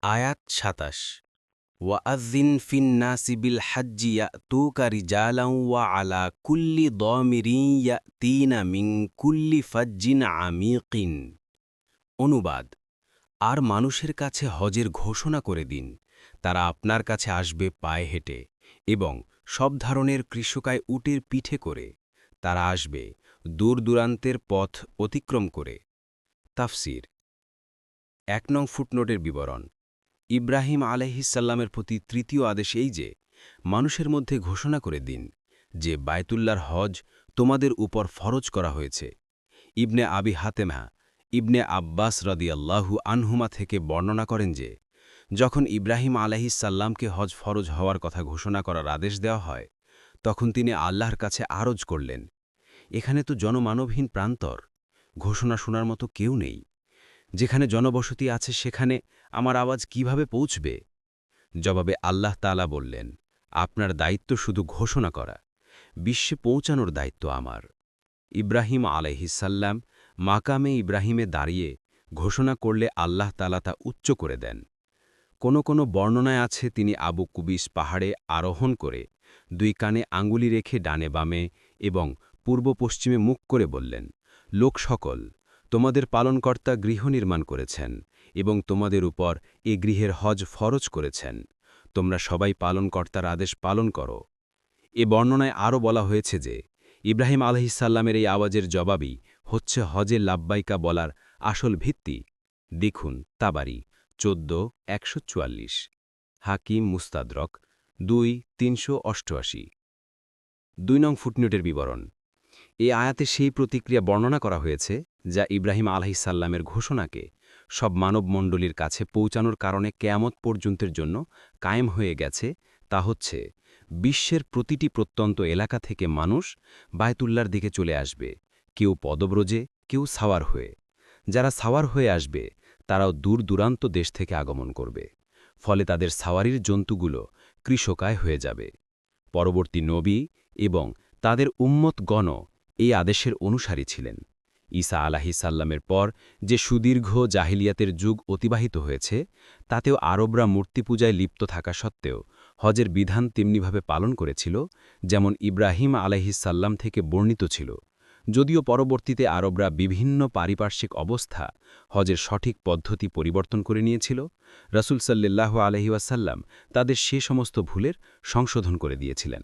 আয়াত ২৭ ওয়াআযযিন ফিন-নাসি বিল-হাজ্জি ইয়াতুকা রিজালান ওয়া আলা কুল্লি দামিরিন ইয়াতিনা মিন কুল্লি ফাজ্জিন আমিকিন। অনুবাদ: আর মানুষের কাছে হজের ঘোষণা করে দিন, তারা আপনার কাছে আসবে পায়ে হেঁটে এবং সব ধরনের কৃষকায় উটের পিঠে করে। তারা আসবে দূর দূরান্তের পথ অতিক্রম করে। তাফসির ১ নং ফুটনোটের বিবরণ। ইব্রাহিম আলাইহিসসালামের প্রতি তৃতীয় আদেশ এই যে, মানুষের মধ্যে ঘোষণা করে দিন যে বায়তুল্লাহর হজ তোমাদের উপর ফরজ করা হয়েছে। ইবনে আবি হাতেমা ইবনে আব্বাস রাদিয়াল্লাহু আনহুমা থেকে বর্ণনা করেন যে, যখন ইব্রাহিম আলাইহিসসালামকে হজ ফরজ হওয়ার কথা ঘোষণা করার আদেশ দেওয়া হয়, তখন তিনি আল্লাহর কাছে আরজ করলেন, এখানে তো জনমানবহীন প্রান্তর, ঘোষণা শোনার মতো কেউ নেই। যেখানে জনবসতি আছে সেখানে আমার আওয়াজ কিভাবে পৌঁছবে? জবাবে আল্লাহ তাআলা বললেন, আপনার দায়িত্ব শুধু ঘোষণা করা, বিশ্বে পৌঁছানোর দায়িত্ব আমার। ইব্রাহিম আলাইহিসসালাম মাকামে ইব্রাহিমে দাঁড়িয়ে ঘোষণা করলে আল্লাহ তাআলা তা উচ্চ করে দেন। কোনো বর্ণনায় আছে তিনি আবু কুবিস পাহাড়ে আরোহণ করে 2 কানে আঙ্গুলি রেখে ডানে বামে এবং পূর্ব পশ্চিমে মুখ করে বললেন, লোক সকল, তোমাদের পালনকর্তা গৃহ নির্মাণ করেছেন এবং তোমাদের উপর এ গৃহের হজ ফরজ করেছেন। তোমরা সবাই পালনকর্তার আদেশ পালন করো। এ বর্ণনায় আরও বলা হয়েছে যে, ইব্রাহিম আলাইহিসসালামের এই আওয়াজের জবাবই হচ্ছে হজে লাব্বাইকা বলার আসল ভিত্তি। দেখুন তাবারি ১৪:১৪৪, হাকিম মুস্তাদরক ২:৩৮৮। ২ নং ফুটনোটের বিবরণ। এই আয়াতে সেই প্রতিক্রিয়া বর্ণনা করা হয়েছে যা ইব্রাহিম আলাইহিসসালামের ঘোষণাকে সব মানবমণ্ডলীর কাছে পৌঁছানোর কারণে কিয়ামত পর্যন্তের জন্য কায়েম হয়ে গেছে। তা হচ্ছে, বিশ্বের প্রতিটি প্রত্যন্ত এলাকা থেকে মানুষ বায়তুল্লাহর দিকে চলে আসবে, কেউ পদব্রজে, কেউ সাওয়ার হয়ে। যারা সাওয়ার হয়ে আসবে তারাও দূর দূরান্ত দেশ থেকে আগমন করবে, ফলে তাদের সাওয়ারির জন্তুগুলো কৃষকায় হয়ে যাবে। পরবর্তী নবী এবং তাদের উম্মতগণও এই আদেশের অনুসারী ছিলেন। ঈসা আলাইহিসসালামের পর যে সুদীর্ঘ জাহিলিয়াতের যুগ অতিবাহিত হয়েছে, তাতেও আরবরা মূর্তি পূজায় লিপ্ত থাকা সত্ত্বেও হজের বিধান তেমনিভাবে পালন করেছিল যেমন ইব্রাহিম আলাইহিসসালাম থেকে বর্ণিত ছিল। যদিও পরবর্তীতে আরবরা বিভিন্ন পারিপার্শ্বিক অবস্থা হজের সঠিক পদ্ধতি পরিবর্তন করে নিয়েছিল, রাসূল সাল্লাল্লাহু আলাইহি ওয়াসাল্লাম তাদের সে সমস্ত ভুলের সংশোধন করে দিয়েছিলেন।